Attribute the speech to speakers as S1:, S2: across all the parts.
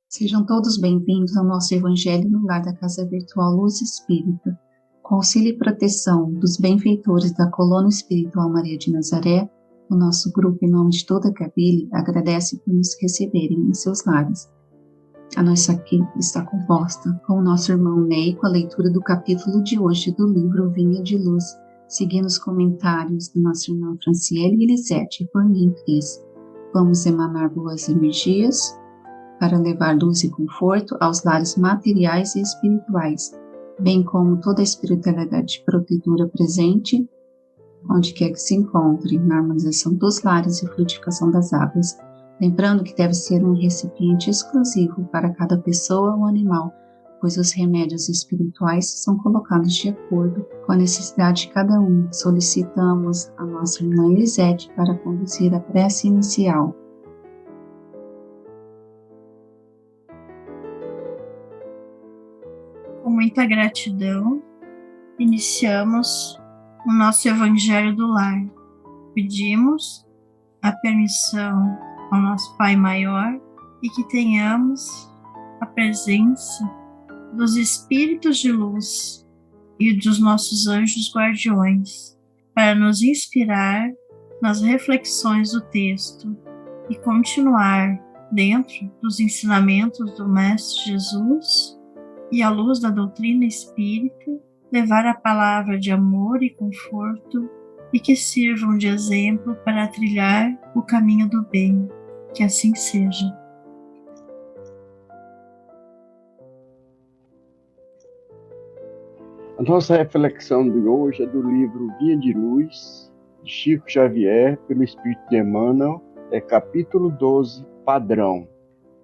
S1: Sejam todos bem-vindos ao nosso Evangelho no Lar da Casa Virtual Luz Espírita. Com auxílio e proteção dos benfeitores da Colônia Espiritual Maria de Nazaré, o nosso grupo, em nome de toda a Cabile, agradece por nos receberem em seus lares. A nossa equipe está composta com o nosso irmão Ney, com a leitura do capítulo de hoje do livro Vinha de Luz, seguindo os comentários do nosso irmão Franciele e Elisete, por mim, Cris. Vamos emanar boas energias para levar luz e conforto aos lares materiais e espirituais, bem como toda a espiritualidade protetora presente, onde quer que se encontre, na harmonização dos lares e fluidificação das águas, lembrando que deve ser um recipiente exclusivo para cada pessoa ou animal, pois os remédios espirituais são colocados de acordo com a necessidade de cada um. Solicitamos a nossa irmã Elisete para conduzir a prece inicial.
S2: Com muita gratidão, iniciamos o nosso Evangelho do Lar. Pedimos a permissão ao nosso Pai Maior e que tenhamos a presença dos Espíritos de Luz e dos nossos anjos guardiões para nos inspirar nas reflexões do texto e continuar dentro dos ensinamentos do Mestre Jesus e à luz da doutrina espírita, levar a palavra de amor e conforto e que sirvam de exemplo para trilhar o caminho do bem. Que assim seja.
S3: A nossa reflexão de hoje é do livro Vinha de Luz, de Chico Xavier, pelo Espírito de Emmanuel, capítulo 12, Padrão.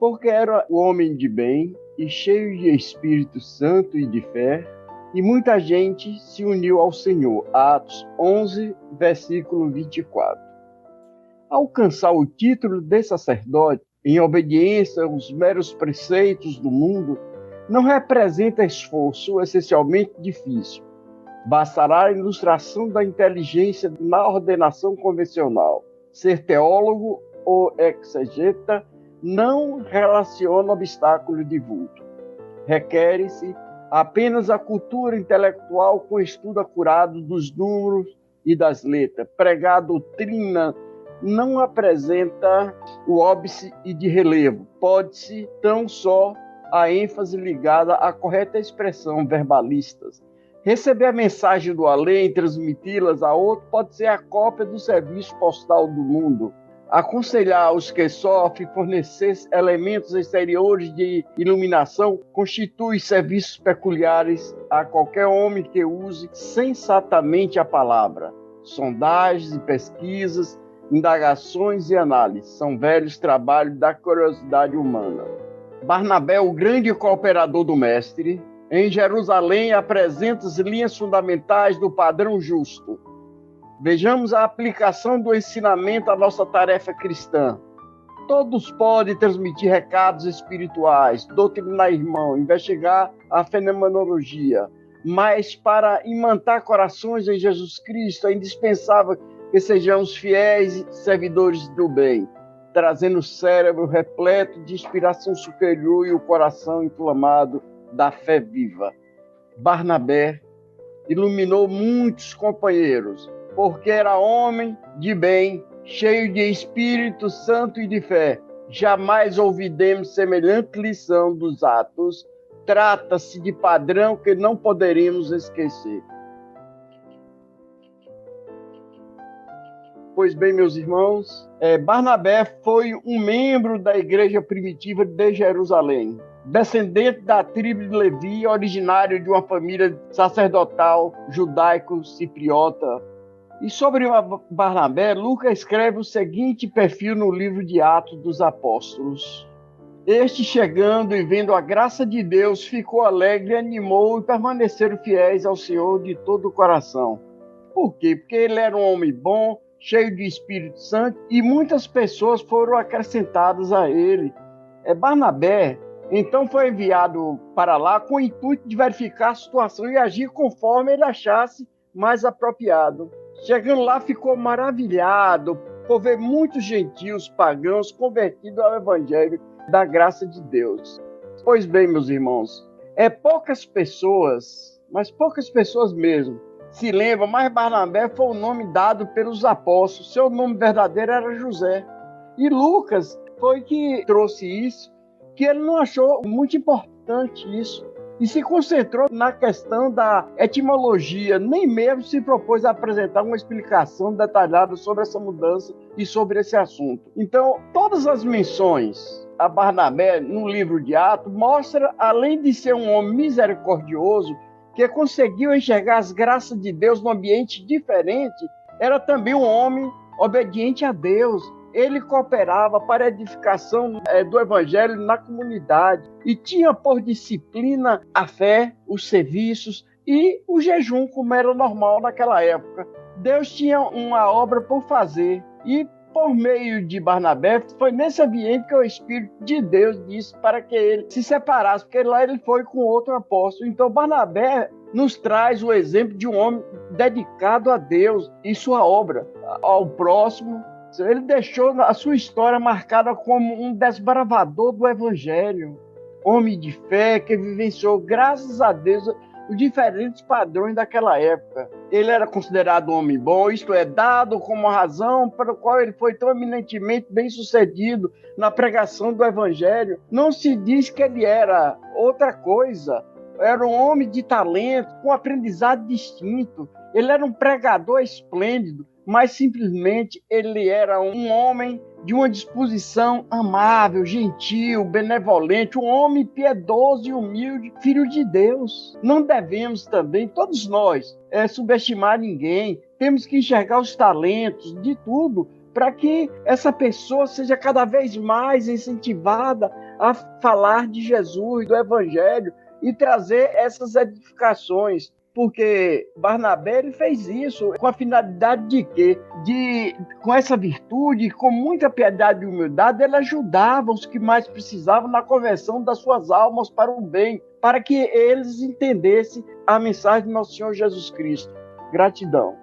S3: Porque era o homem de bem e cheio de Espírito Santo e de fé, e muita gente se uniu ao Senhor. Atos 11, versículo 24. Alcançar o título de sacerdote, em obediência aos meros preceitos do mundo, não representa esforço essencialmente difícil. Bastará a ilustração da inteligência na ordenação convencional. Ser teólogo ou exegeta não relaciona obstáculo de vulto. Requer-se apenas a cultura intelectual com estudo acurado dos números e das letras. Pregar a doutrina não apresenta o óbice e de relevo. Pode-se tão só a ênfase ligada à correta expressão verbalistas. Receber a mensagem do além e transmiti-las a outro pode ser a cópia do serviço postal do mundo. Aconselhar os que sofrem fornecer elementos exteriores de iluminação constitui serviços peculiares a qualquer homem que use sensatamente a palavra. Sondagens e pesquisas, indagações e análises são velhos trabalhos da curiosidade humana. Barnabé, o grande cooperador do Mestre, em Jerusalém apresenta as linhas fundamentais do padrão justo. Vejamos a aplicação do ensinamento à nossa tarefa cristã. Todos podem transmitir recados espirituais, doutrinar irmão, investigar a fenomenologia, mas para imantar corações em Jesus Cristo é indispensável que sejamos fiéis servidores do bem, trazendo o cérebro repleto de inspiração superior e o coração inflamado da fé viva. Barnabé iluminou muitos companheiros, porque era homem de bem, cheio de Espírito Santo e de fé. Jamais ouvidemos semelhante lição dos Atos. Trata-se de padrão que não poderíamos esquecer. Pois bem, meus irmãos, Barnabé foi um membro da igreja primitiva de Jerusalém, descendente da tribo de Levi, originário de uma família sacerdotal judaico-cipriota. E sobre Barnabé, Lucas escreve o seguinte perfil no livro de Atos dos Apóstolos. Este, chegando e vendo a graça de Deus, ficou alegre, animou e permaneceram fiéis ao Senhor de todo o coração. Por quê? Porque ele era um homem bom, cheio de Espírito Santo, e muitas pessoas foram acrescentadas a ele. Barnabé Então foi enviado para lá com o intuito de verificar a situação e agir conforme ele achasse mais apropriado. Chegando lá, ficou maravilhado por ver muitos gentios pagãos convertidos ao evangelho da graça de Deus. Pois bem, meus irmãos, poucas pessoas, mas poucas pessoas mesmo, se lembram, mas Barnabé foi o nome dado pelos apóstolos. Seu nome verdadeiro era José. E Lucas foi que trouxe isso, que ele não achou muito importante isso. E se concentrou na questão da etimologia, nem mesmo se propôs a apresentar uma explicação detalhada sobre essa mudança e sobre esse assunto. Então, todas as menções a Barnabé no livro de Atos mostra, além de ser um homem misericordioso, que conseguiu enxergar as graças de Deus num ambiente diferente, era também um homem obediente a Deus. Ele cooperava para a edificação do evangelho na comunidade e tinha por disciplina a fé, os serviços e o jejum, como era normal naquela época. Deus tinha uma obra por fazer e, por meio de Barnabé, foi nesse ambiente que o Espírito de Deus disse para que ele se separasse, porque lá ele foi com outro apóstolo. Então, Barnabé nos traz o exemplo de um homem dedicado a Deus e sua obra, ao próximo. Ele deixou a sua história marcada como um desbravador do Evangelho, homem de fé que vivenciou, graças a Deus, os diferentes padrões daquela época. Ele era considerado um homem bom, isto é, dado como a razão para a qual ele foi tão eminentemente bem-sucedido na pregação do Evangelho. Não se diz que ele era outra coisa. Era um homem de talento, com aprendizado distinto. Ele era um pregador esplêndido, mas simplesmente ele era um homem de uma disposição amável, gentil, benevolente, um homem piedoso e humilde, filho de Deus. Não devemos também, todos nós, subestimar ninguém. Temos que enxergar os talentos de tudo para que essa pessoa seja cada vez mais incentivada a falar de Jesus, do Evangelho e trazer essas edificações. Porque Barnabé ele fez isso com a finalidade de quê? Com essa virtude, com muita piedade e humildade, ele ajudava os que mais precisavam na conversão das suas almas para o bem, para que eles entendessem a mensagem de nosso Senhor Jesus Cristo. Gratidão.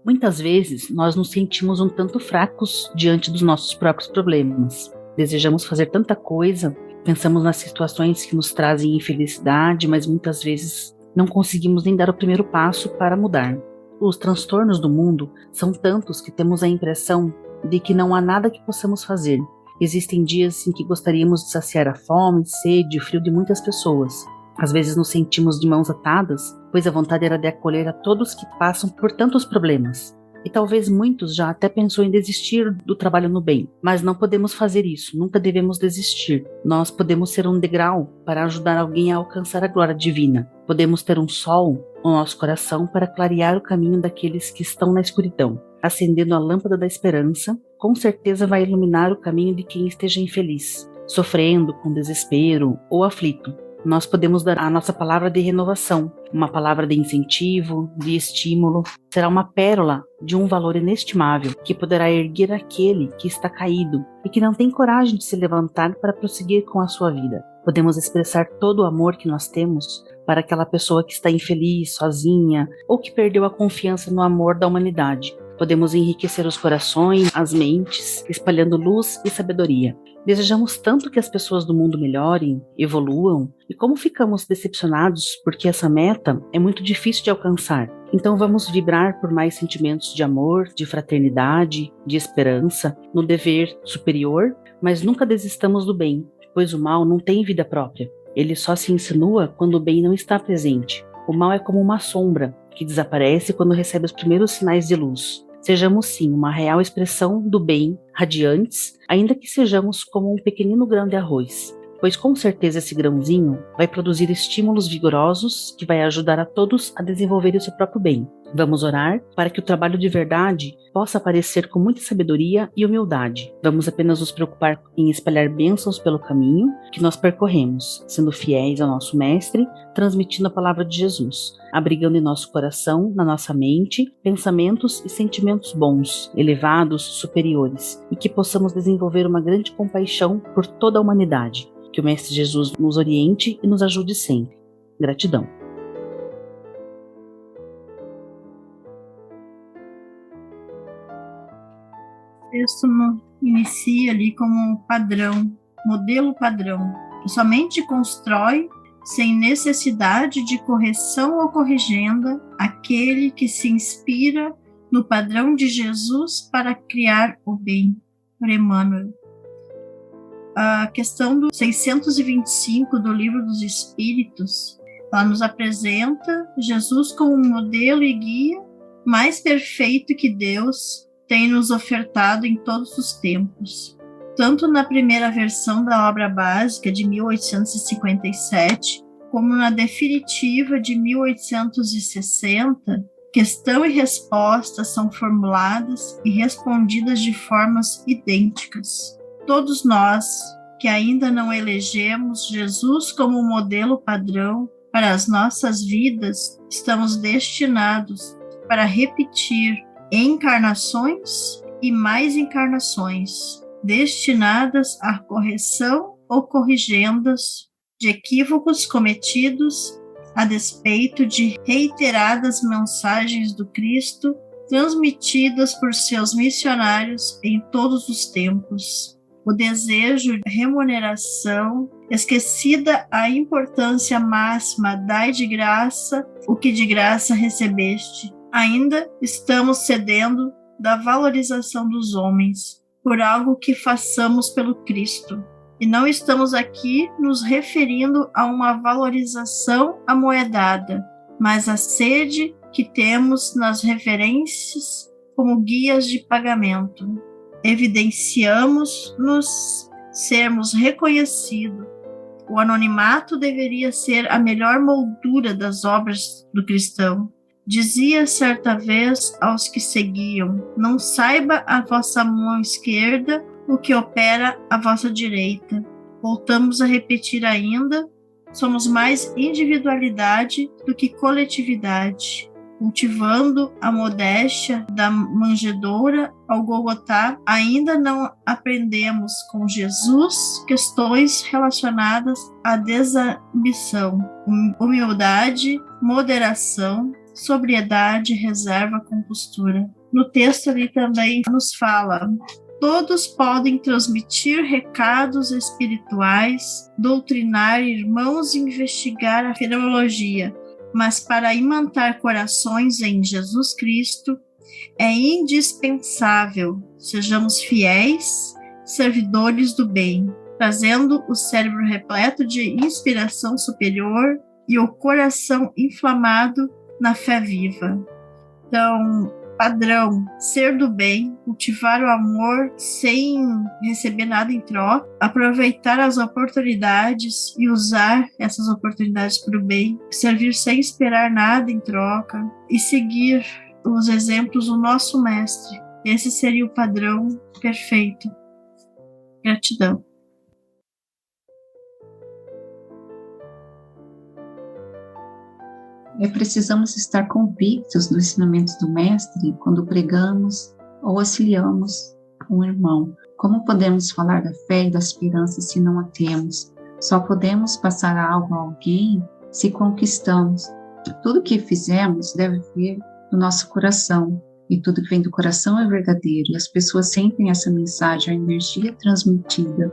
S4: Muitas vezes, nós nos sentimos um tanto fracos diante dos nossos próprios problemas. Desejamos fazer tanta coisa, pensamos nas situações que nos trazem infelicidade, mas muitas vezes não conseguimos nem dar o primeiro passo para mudar. Os transtornos do mundo são tantos que temos a impressão de que não há nada que possamos fazer. Existem dias em que gostaríamos de saciar a fome, sede e frio de muitas pessoas. Às vezes nos sentimos de mãos atadas, pois a vontade era de acolher a todos que passam por tantos problemas. E talvez muitos já até pensou em desistir do trabalho no bem, mas não podemos fazer isso, nunca devemos desistir. Nós podemos ser um degrau para ajudar alguém a alcançar a glória divina. Podemos ter um sol no nosso coração para clarear o caminho daqueles que estão na escuridão. Acendendo a lâmpada da esperança, com certeza vai iluminar o caminho de quem esteja infeliz, sofrendo, com desespero ou aflito. Nós podemos dar a nossa palavra de renovação, uma palavra de incentivo, de estímulo. Será uma pérola de um valor inestimável que poderá erguer aquele que está caído e que não tem coragem de se levantar para prosseguir com a sua vida. Podemos expressar todo o amor que nós temos para aquela pessoa que está infeliz, sozinha ou que perdeu a confiança no amor da humanidade. Podemos enriquecer os corações, as mentes, espalhando luz e sabedoria. Desejamos tanto que as pessoas do mundo melhorem, evoluam, e como ficamos decepcionados porque essa meta é muito difícil de alcançar. Então vamos vibrar por mais sentimentos de amor, de fraternidade, de esperança, no dever superior, mas nunca desistamos do bem, pois o mal não tem vida própria. Ele só se insinua quando o bem não está presente. O mal é como uma sombra que desaparece quando recebe os primeiros sinais de luz. Sejamos sim uma real expressão do bem, radiantes, ainda que sejamos como um pequenino grão de arroz. pois com certeza esse grãozinho vai produzir estímulos vigorosos que vai ajudar a todos a desenvolver o seu próprio bem. Vamos orar para que o trabalho de verdade possa aparecer com muita sabedoria e humildade. Vamos apenas nos preocupar em espalhar bênçãos pelo caminho que nós percorremos, sendo fiéis ao nosso Mestre, transmitindo a palavra de Jesus, abrigando em nosso coração, na nossa mente, pensamentos e sentimentos bons, elevados, superiores, e que possamos desenvolver uma grande compaixão por toda a humanidade. Que o Mestre Jesus nos oriente e nos ajude sempre. Gratidão.
S2: O texto inicia ali como padrão, modelo padrão, que somente constrói, sem necessidade de correção ou corrigenda, aquele que se inspira no padrão de Jesus para criar o bem. Por Emmanuel. A questão do 625 do Livro dos Espíritos, ela nos apresenta Jesus como um modelo e guia mais perfeito que Deus tem nos ofertado em todos os tempos. Tanto na primeira versão da obra básica de 1857, como na definitiva de 1860, questão e resposta são formuladas e respondidas de formas idênticas. Todos nós, que ainda não elegemos Jesus como modelo padrão para as nossas vidas, estamos destinados para repetir encarnações e mais encarnações, destinadas à correção ou corrigendas de equívocos cometidos a despeito de reiteradas mensagens do Cristo transmitidas por seus missionários em todos os tempos. O desejo de remuneração, esquecida a importância máxima, dai de graça o que de graça recebeste. Ainda estamos cedendo da valorização dos homens por algo que façamos pelo Cristo. E não estamos aqui nos referindo a uma valorização amoedada, mas a sede que temos nas referências como guias de pagamento. Evidenciamos-nos sermos reconhecidos. O anonimato deveria ser a melhor moldura das obras do cristão. Dizia certa vez aos que seguiam: não saiba a vossa mão esquerda o que opera a vossa direita. Voltamos a repetir ainda: somos mais individualidade do que coletividade. Cultivando a modéstia da manjedoura ao Gólgota, ainda não aprendemos com Jesus questões relacionadas à desambição, humildade, moderação, sobriedade, reserva, compostura. No texto ali também nos fala: todos podem transmitir recados espirituais, doutrinar irmãos e investigar a fenomenologia, mas para imantar corações em Jesus Cristo é indispensável sejamos fiéis, servidores do bem, trazendo o cérebro repleto de inspiração superior e o coração inflamado na fé viva. Então, padrão, ser do bem, cultivar o amor sem receber nada em troca, aproveitar as oportunidades e usar essas oportunidades para o bem, servir sem esperar nada em troca e seguir os exemplos do nosso Mestre. Esse seria o padrão perfeito. Gratidão.
S1: Precisamos estar convictos dos ensinamentos do Mestre quando pregamos ou auxiliamos um irmão. Como podemos falar da fé e da esperança se não a temos? Só podemos passar algo a alguém se conquistamos. Tudo que fizemos deve vir do nosso coração, e tudo que vem do coração é verdadeiro, e as pessoas sentem essa mensagem, a energia transmitida.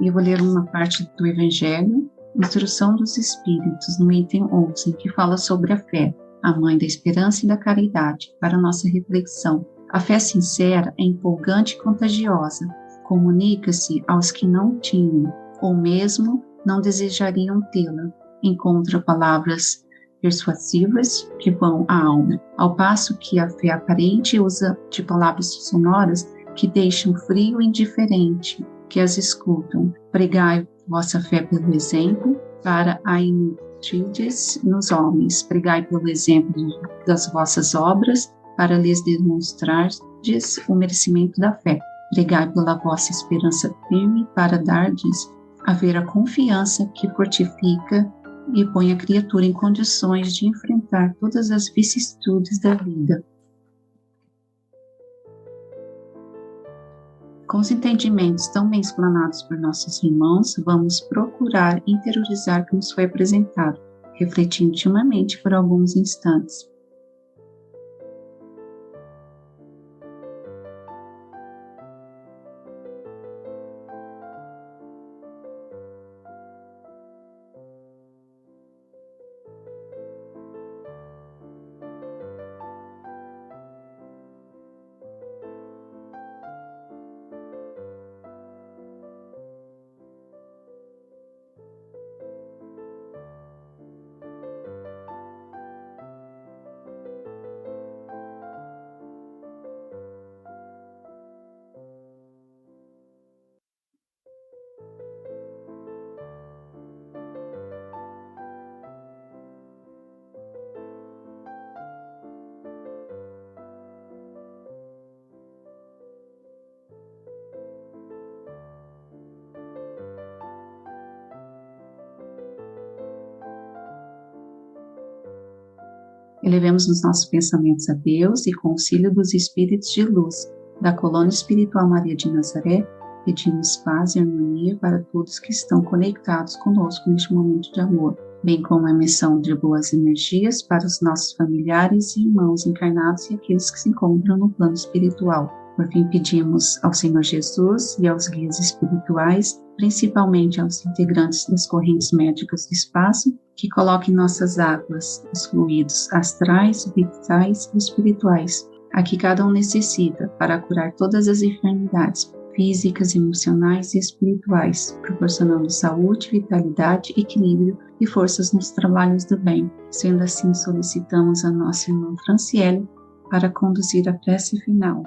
S1: E eu vou ler uma parte do Evangelho, Instrução dos Espíritos, no item 11, que fala sobre a fé, a mãe da esperança e da caridade, para nossa reflexão. A fé sincera é empolgante e contagiosa, comunica-se aos que não tinham, ou mesmo não desejariam tê-la. Encontra palavras persuasivas que vão à alma, ao passo que a fé aparente usa de palavras sonoras que deixam frio e indiferente que as escutam. Pregai vossa fé pelo exemplo, para a imitirdes nos homens. Pregai pelo exemplo das vossas obras, para lhes demonstrardes o merecimento da fé. Pregai pela vossa esperança firme, para dardes a ver a confiança que fortifica e põe a criatura em condições de enfrentar todas as vicissitudes da vida. Com os entendimentos tão bem explanados por nossos irmãos, vamos procurar interiorizar o que nos foi apresentado, refletindo intimamente por alguns instantes. Elevemos os nossos pensamentos a Deus e, com o auxílio dos Espíritos de luz da Colônia Espiritual Maria de Nazaré, pedimos paz e harmonia para todos que estão conectados conosco neste momento de amor, bem como a emissão de boas energias para os nossos familiares e irmãos encarnados e aqueles que se encontram no plano espiritual. Por fim, pedimos ao Senhor Jesus e aos guias espirituais, principalmente aos integrantes das correntes médicas do espaço, que coloquem em nossas águas os fluidos astrais, vitais e espirituais, a que cada um necessita para curar todas as enfermidades físicas, emocionais e espirituais, proporcionando saúde, vitalidade, equilíbrio e forças nos trabalhos do bem. Sendo assim, solicitamos a nossa irmã Franciele para conduzir a prece final.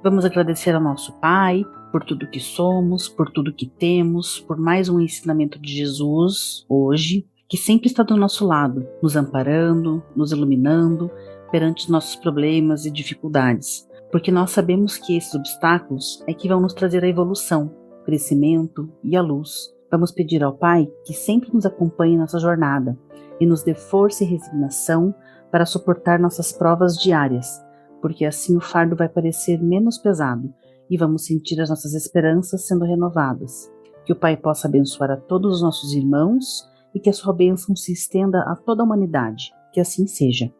S4: Vamos agradecer ao nosso Pai por tudo que somos, por tudo que temos, por mais um ensinamento de Jesus hoje, que sempre está do nosso lado, nos amparando, nos iluminando perante os nossos problemas e dificuldades, porque nós sabemos que esses obstáculos é que vão nos trazer a evolução, o crescimento e a luz. Vamos pedir ao Pai que sempre nos acompanhe nessa jornada e nos dê força e resignação para suportar nossas provas diárias, porque assim o fardo vai parecer menos pesado e vamos sentir as nossas esperanças sendo renovadas. Que o Pai possa abençoar a todos os nossos irmãos e que a sua bênção se estenda a toda a humanidade. Que assim seja.